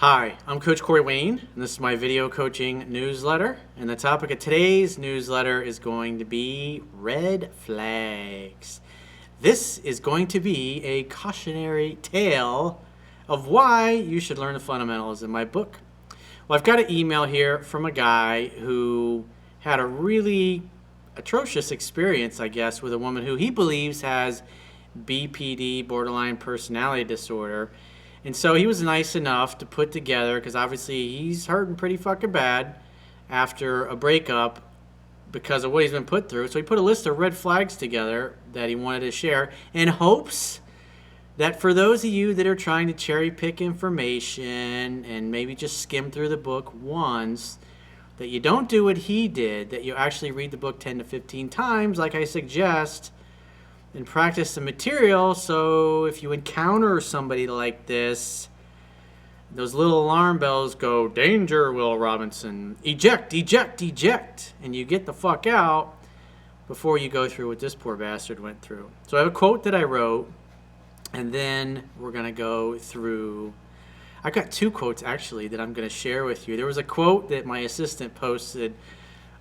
Hi, I'm Coach Corey Wayne, and this is my video coaching newsletter. And the topic of today's newsletter is going to be red flags. This is going to be a cautionary tale of why you should learn the fundamentals in my book. Well, I've got an email here from a guy who had a really atrocious experience, I guess, with a woman who he believes has BPD, borderline personality disorder. And so he was nice enough to put together, because obviously he's hurting pretty fucking bad after a breakup because of what he's been put through. So he put a list of red flags together that he wanted to share in hopes that for those of you that are trying to cherry pick information and maybe just skim through the book once, that you don't do what he did, that you actually read the book 10 to 15 times like I suggest, and practice the material. So if you encounter somebody like this, those little alarm bells go, danger, Will Robinson, eject, eject, eject, and you get the fuck out before you go through what this poor bastard went through. So I have a quote that I wrote, and then we're going to go through. I've got two quotes actually that I'm going to share with you. There was a quote that my assistant posted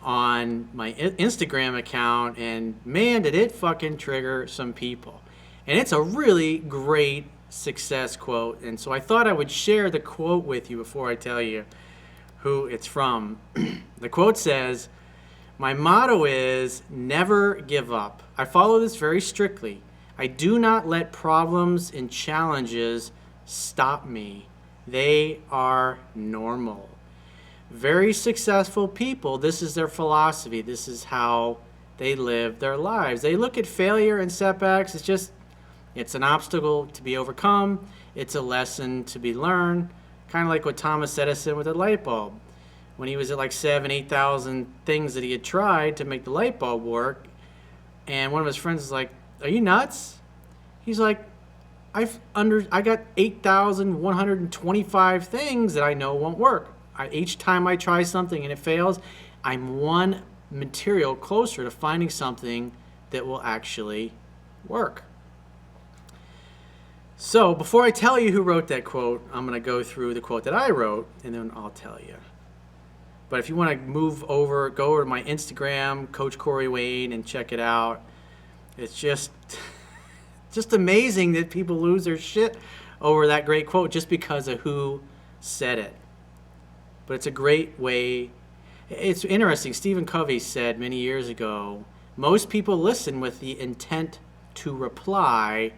on my Instagram account, and man, did it fucking trigger some people. And it's a really great success quote, and so I thought I would share the quote with you before I tell you who it's from. The quote says, "My motto is never give up. I follow this very strictly. I do not let problems and challenges stop me. They are normal." Very successful people, this is their philosophy. This is how they live their lives. They look at failure and setbacks. It's an obstacle to be overcome. It's a lesson to be learned. Kind of like what Thomas Edison with a light bulb. When he was at like 8,000 things that he had tried to make the light bulb work, and one of his friends was like, "Are you nuts?" He's like, I got 8,125 things that I know won't work. Each time I try something and it fails, I'm one material closer to finding something that will actually work. So before I tell you who wrote that quote, I'm going to go through the quote that I wrote, and then I'll tell you. But if you want to go over to my Instagram, Coach Corey Wayne, and check it out. It's just amazing that people lose their shit over that great quote just because of who said it. But it's a great way. It's interesting. Stephen Covey said many years ago, most people listen with the intent to reply,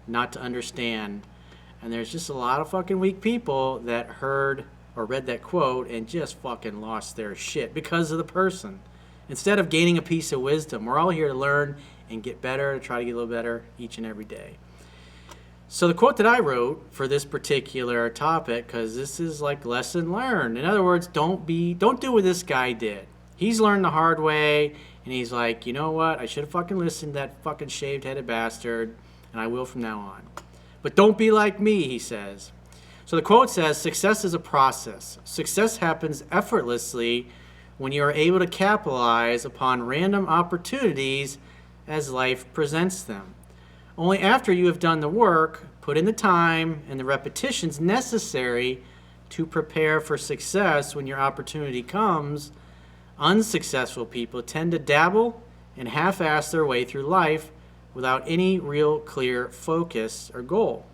not to understand. And there's just a lot of fucking weak people that heard or read that quote and just fucking lost their shit because of the person. Instead of gaining a piece of wisdom, we're all here to learn and get better, to try to get a little better each and every day. So the quote that I wrote for this particular topic, because this is like lesson learned. In other words, don't do what this guy did. He's learned the hard way, and he's like, you know what? I should have fucking listened to that fucking shaved-headed bastard, and I will from now on. But don't be like me, he says. So the quote says, success is a process. Success happens effortlessly when you are able to capitalize upon random opportunities as life presents them. Only after you have done the work, put in the time and the repetitions necessary to prepare for success when your opportunity comes, unsuccessful people tend to dabble and half-ass their way through life without any real clear focus or goal.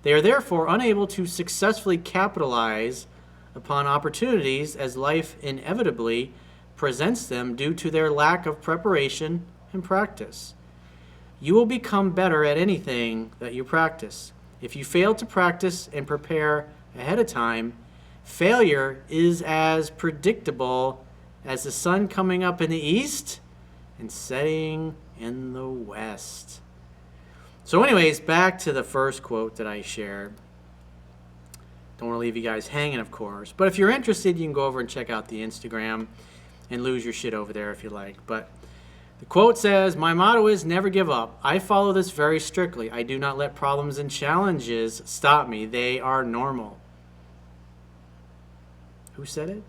They are therefore unable to successfully capitalize upon opportunities as life inevitably presents them due to their lack of preparation and practice. You will become better at anything that you practice. If you fail to practice and prepare ahead of time, failure is as predictable as the sun coming up in the east and setting in the west. So anyways, back to the first quote that I shared. Don't want to leave you guys hanging, of course. But if you're interested, you can go over and check out the Instagram and lose your shit over there if you like. But the quote says, my motto is never give up. I follow this very strictly. I do not let problems and challenges stop me. They are normal. Who said it?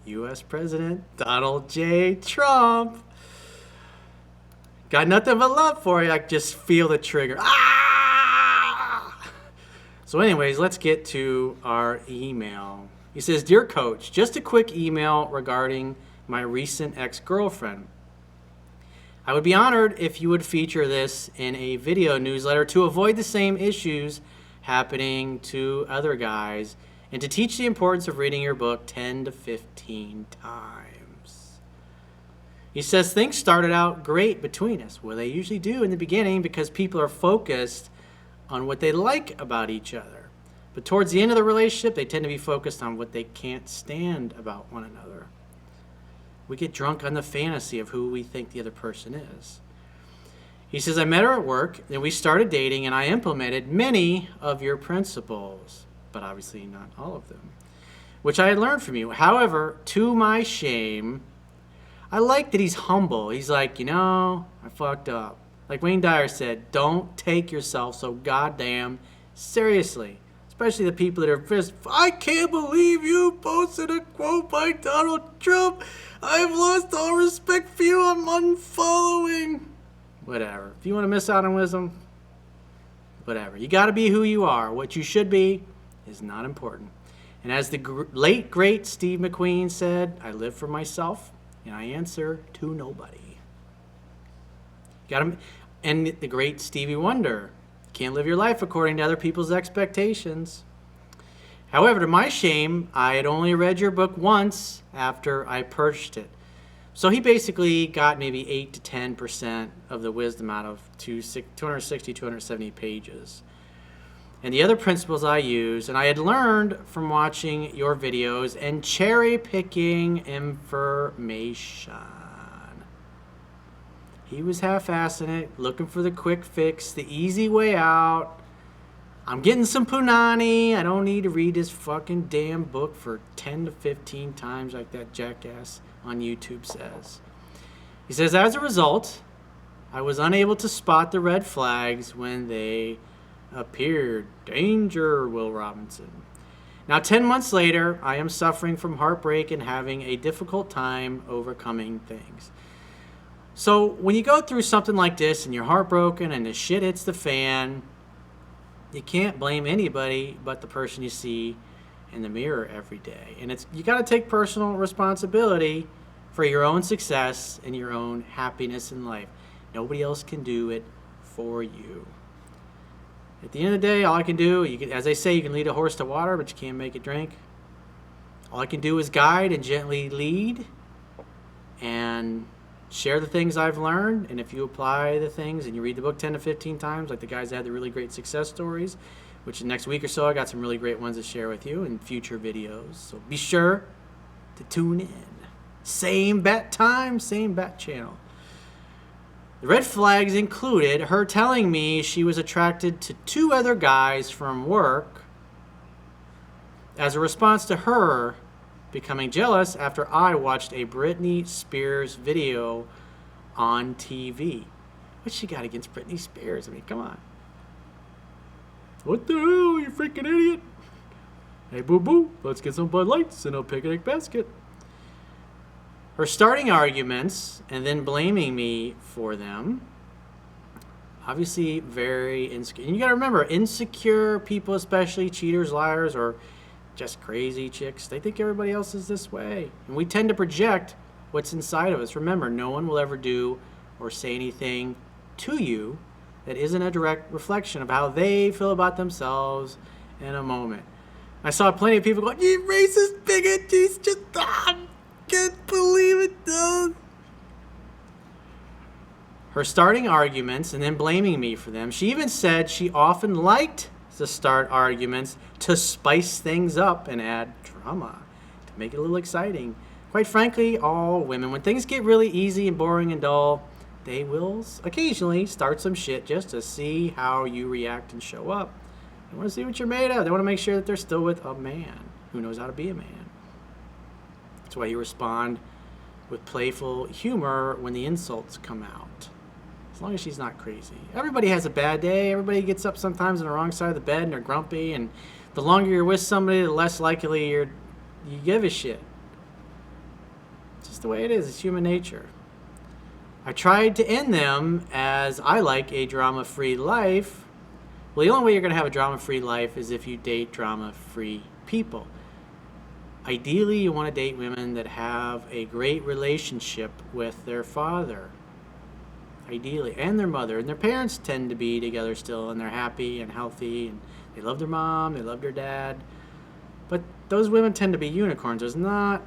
U.S. President Donald J. Trump. Got nothing but love for you. I just feel the trigger. Ah! So anyways, let's get to our email. He says, "Dear Coach, just a quick email regarding my recent ex-girlfriend. I would be honored if you would feature this in a video newsletter to avoid the same issues happening to other guys and to teach the importance of reading your book 10 to 15 times." He says, "Things started out great between us." Well, they usually do in the beginning because people are focused on what they like about each other. But towards the end of the relationship, they tend to be focused on what they can't stand about one another. We get drunk on the fantasy of who we think the other person is. He says, "I met her at work, and we started dating, and I implemented many of your principles," but obviously not all of them, "which I had learned from you. However, to my shame," I like that he's humble. He's like, I fucked up. Like Wayne Dyer said, don't take yourself so goddamn seriously. Especially the people that are just, "I can't believe you posted a quote by Donald Trump. I've lost all respect for you. I'm unfollowing." Whatever. If you want to miss out on wisdom, whatever. You got to be who you are. What you should be is not important. And as the late, great Steve McQueen said, "I live for myself and I answer to nobody." And the great Stevie Wonder, "Can't live your life according to other people's expectations." However, to my shame, I had only read your book once after I purchased it. So he basically got maybe 8 to 10% of the wisdom out of 260, 270 pages. And the other principles I use, and I had learned from watching your videos and cherry picking information. He was half-assing it, looking for the quick fix, the easy way out. I'm getting some punani. I don't need to read this fucking damn book for 10 to 15 times like that jackass on YouTube says. He says, "As a result, I was unable to spot the red flags when they appeared." Danger, Will Robinson. "Now, 10 months later, I am suffering from heartbreak and having a difficult time overcoming things." So when you go through something like this and you're heartbroken and the shit hits the fan, you can't blame anybody but the person you see in the mirror every day. And you got to take personal responsibility for your own success and your own happiness in life. Nobody else can do it for you. At the end of the day, all I can do, as they say, you can lead a horse to water, but you can't make it drink. All I can do is guide and gently lead and share the things I've learned. And if you apply the things and you read the book 10 to 15 times, like the guys that had the really great success stories, which next week or so I got some really great ones to share with you in future videos. So be sure to tune in. Same bat time, same bat channel. The red flags included her telling me she was attracted to 2 other guys from work as a response to her becoming jealous after I watched a Britney Spears video on TV. What's she got against Britney Spears? I mean, come on. What the hell, you freaking idiot? Hey, boo-boo, let's get some Bud Lights in a picnic basket. Her starting arguments and then blaming me for them. Obviously very insecure. And you gotta remember, insecure people, especially cheaters, liars, or just crazy chicks, they think everybody else is this way. And we tend to project what's inside of us. Remember, no one will ever do or say anything to you that isn't a direct reflection of how they feel about themselves in a moment. I saw plenty of people going, "You racist bigot, he's just, can't believe it, though." Her starting arguments and then blaming me for them. She even said she often liked to start arguments to spice things up and add drama, to make it a little exciting. Quite frankly, all women, when things get really easy and boring and dull, they will occasionally start some shit just to see how you react and show up. They want to see what you're made of. They want to make sure that they're still with a man who knows how to be a man. That's why you respond with playful humor when the insults come out. As long as she's not crazy. Everybody has a bad day. Everybody gets up sometimes on the wrong side of the bed and they're grumpy. And the longer you're with somebody, the less likely you give a shit. It's just the way it is. It's human nature. I tried to end them as I like a drama-free life. Well, the only way you're going to have a drama-free life is if you date drama-free people. Ideally, you want to date women that have a great relationship with their father. Ideally, and their mother. And their parents tend to be together still, and they're happy and healthy, and they love their mom, they love their dad. But those women tend to be unicorns. There's not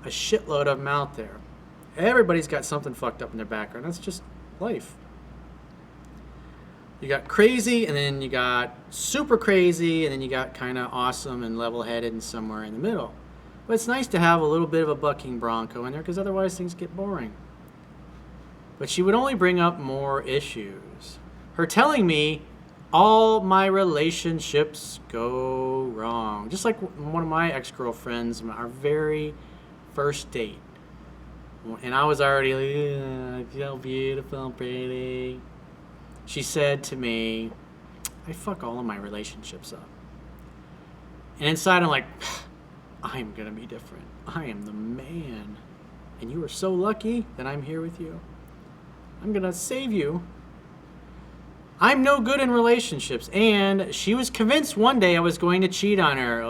a shitload of them out there. Everybody's got something fucked up in their background. That's just life. You got crazy, and then you got super crazy, and then you got kind of awesome and level-headed and somewhere in the middle. But it's nice to have a little bit of a bucking bronco in there, because otherwise things get boring. But she would only bring up more issues. Her telling me all my relationships go wrong. Just like one of my ex-girlfriends, our very first date. And I was already like, so beautiful and pretty. She said to me, I fuck all of my relationships up. And inside I'm like, I'm going to be different. I am the man. And you are so lucky that I'm here with you. I'm going to save you. I'm no good in relationships. And she was convinced one day I was going to cheat on her.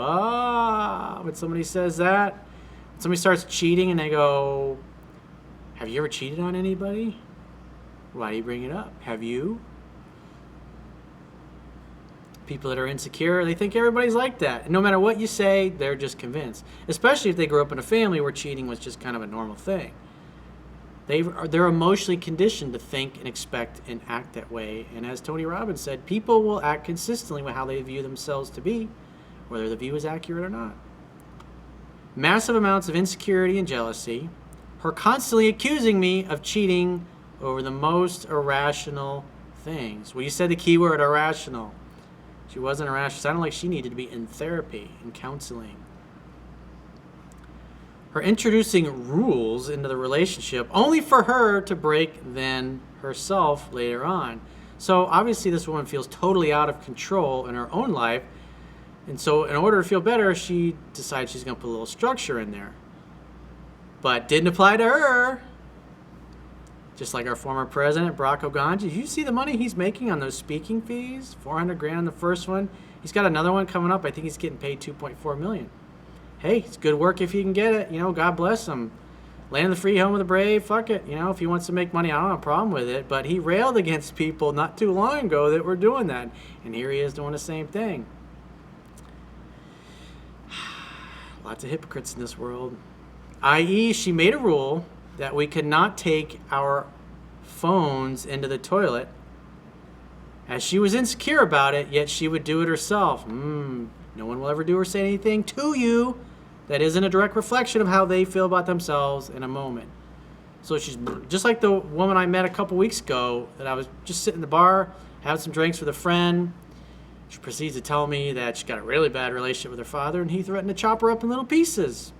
When somebody says that, when somebody starts cheating and they go, have you ever cheated on anybody? Why do you bring it up? Have you? People that are insecure, they think everybody's like that. And no matter what you say, they're just convinced. Especially if they grew up in a family where cheating was just kind of a normal thing. They're emotionally conditioned to think and expect and act that way. And as Tony Robbins said, people will act consistently with how they view themselves to be, whether the view is accurate or not. Massive amounts of insecurity and jealousy. Her constantly accusing me of cheating over the most irrational things. Well, you said the key word, irrational. She wasn't irrational. It sounded like she needed to be in therapy and counseling. Her introducing rules into the relationship only for her to break then herself later on. So obviously this woman feels totally out of control in her own life. And so in order to feel better, she decides she's going to put a little structure in there. But didn't apply to her. Just like our former president, Barack Obama. Did you see the money he's making on those speaking fees? $400,000 on the first one. He's got another one coming up. I think he's getting paid $2.4 million. Hey, it's good work if you can get it. You know, God bless him. Land in the free home of the brave. Fuck it. You know, if he wants to make money, I don't have a problem with it. But he railed against people not too long ago that were doing that. And here he is doing the same thing. Lots of hypocrites in this world. I.e., she made a rule that we could not take our phones into the toilet, as she was insecure about it, yet she would do it herself. No one will ever do or say anything to you that isn't a direct reflection of how they feel about themselves in a moment. So she's just like the woman I met a couple weeks ago, that I was just sitting in the bar, having some drinks with a friend. She proceeds to tell me that she's got a really bad relationship with her father, and he threatened to chop her up in little pieces.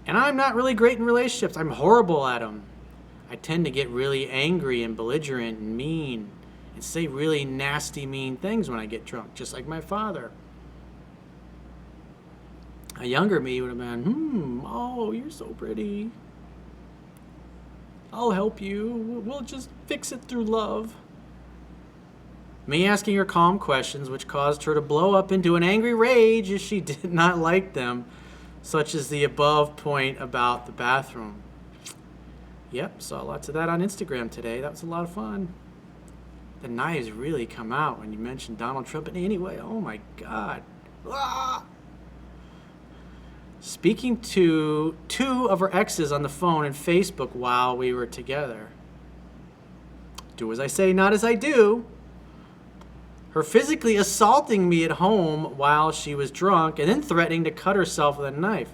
And I'm not really great in relationships. I'm horrible at them. I tend to get really angry and belligerent and mean and say really nasty, mean things when I get drunk, just like my father. A younger me would have been, oh, you're so pretty. I'll help you. We'll just fix it through love. Me asking her calm questions, which caused her to blow up into an angry rage as she did not like them, such as the above point about the bathroom. Yep, saw lots of that on Instagram today. That was a lot of fun. The knives really come out when you mention Donald Trump. And anyway, oh my God. Speaking to 2 of her exes on the phone and Facebook while we were together. Do as I say, not as I do. Her physically assaulting me at home while she was drunk and then threatening to cut herself with a knife.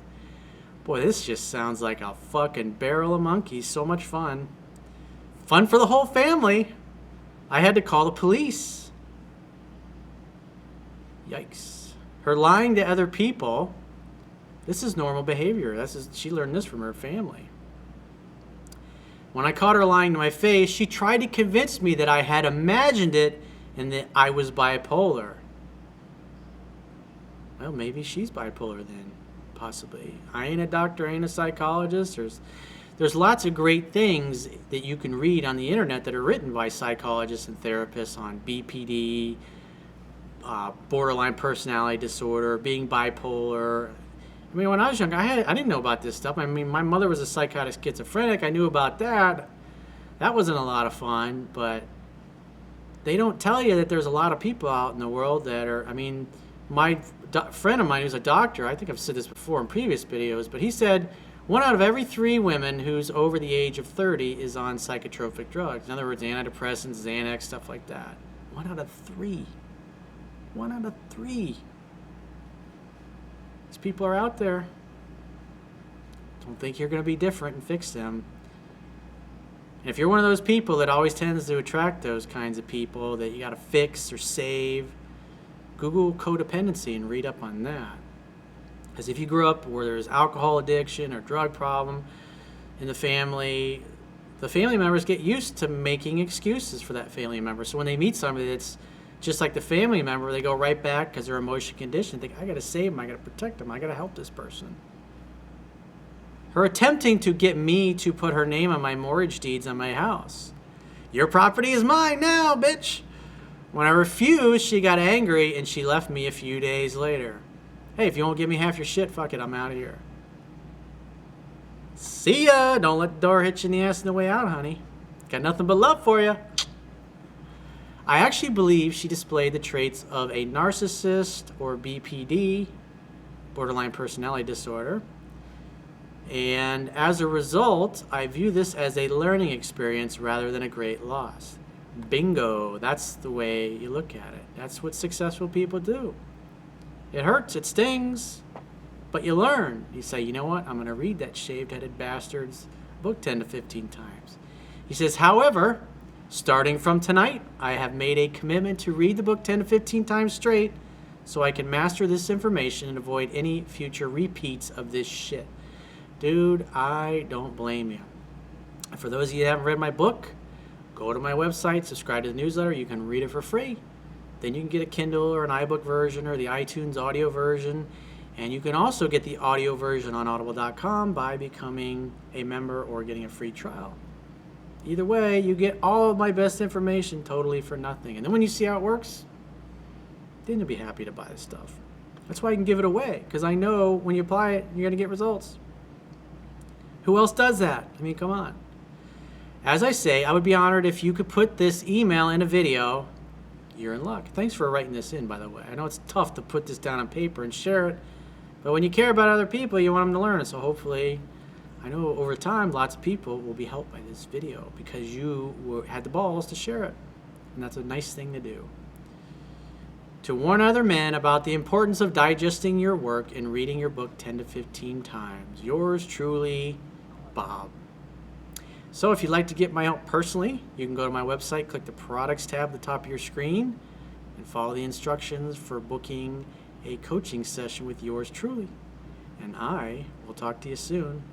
Boy, this just sounds like a fucking barrel of monkeys. So much fun. Fun for the whole family. I had to call the police. Yikes. Her lying to other people. This is normal behavior. She learned this from her family. When I caught her lying to my face, she tried to convince me that I had imagined it and that I was bipolar. Well, maybe she's bipolar then. Possibly. I ain't a doctor, I ain't a psychologist. there's lots of great things that you can read on the internet that are written by psychologists and therapists on BPD, borderline personality disorder, being bipolar. I mean, when I was young, I didn't know about this stuff. I mean, my mother was a psychotic schizophrenic. I knew about that. That wasn't a lot of fun, but they don't tell you that there's a lot of people out in the world that are, I mean, my friend of mine who's a doctor, I think I've said this before in previous videos, but he said 1 out of every 3 women who's over the age of 30 is on psychotropic drugs. In other words, antidepressants, Xanax, stuff like that. 1 out of 3. 1 out of 3. These people are out there. Don't think you're going to be different and fix them. And if you're one of those people that always tends to attract those kinds of people that you got to fix or save, Google codependency and read up on that. Because if you grew up where there's alcohol addiction or drug problem in the family members get used to making excuses for that family member. So when they meet somebody that's just like the family member, they go right back because they're emotionally conditioned. Think, I got to save them, I got to protect them, I got to help this person. Her attempting to get me to put her name on my mortgage deeds on my house. Your property is mine now, bitch. When I refused, she got angry and she left me a few days later. Hey, if you won't give me half your shit, fuck it, I'm out of here. See ya. Don't let the door hit you in the ass on the way out, honey. Got nothing but love for you. I actually believe she displayed the traits of a narcissist or BPD, borderline personality disorder. And as a result, I view this as a learning experience rather than a great loss. Bingo. That's the way you look at it. That's what successful people do. It hurts. It stings. But you learn. You say, you know what? I'm going to read that shaved-headed bastard's book 10 to 15 times. He says, however, starting from tonight, I have made a commitment to read the book 10 to 15 times straight so I can master this information and avoid any future repeats of this shit. Dude, I don't blame you. And for those of you that haven't read my book, go to my website, subscribe to the newsletter. You can read it for free. Then you can get a Kindle or an iBook version or the iTunes audio version. And you can also get the audio version on audible.com by becoming a member or getting a free trial. Either way, you get all of my best information totally for nothing. And then when you see how it works, then you'll be happy to buy this stuff. That's why I can give it away, because I know when you apply it, you're going to get results. Who else does that? I mean, come on. As I say, I would be honored if you could put this email in a video. You're in luck. Thanks for writing this in, by the way. I know it's tough to put this down on paper and share it, but when you care about other people, you want them to learn it. So hopefully, I know over time, lots of people will be helped by this video because you had the balls to share it. And that's a nice thing to do. To warn other men about the importance of digesting your work and reading your book 10 to 15 times. Yours truly, Bob. So if you'd like to get my help personally, you can go to my website, click the products tab at the top of your screen, and follow the instructions for booking a coaching session with yours truly. And I will talk to you soon.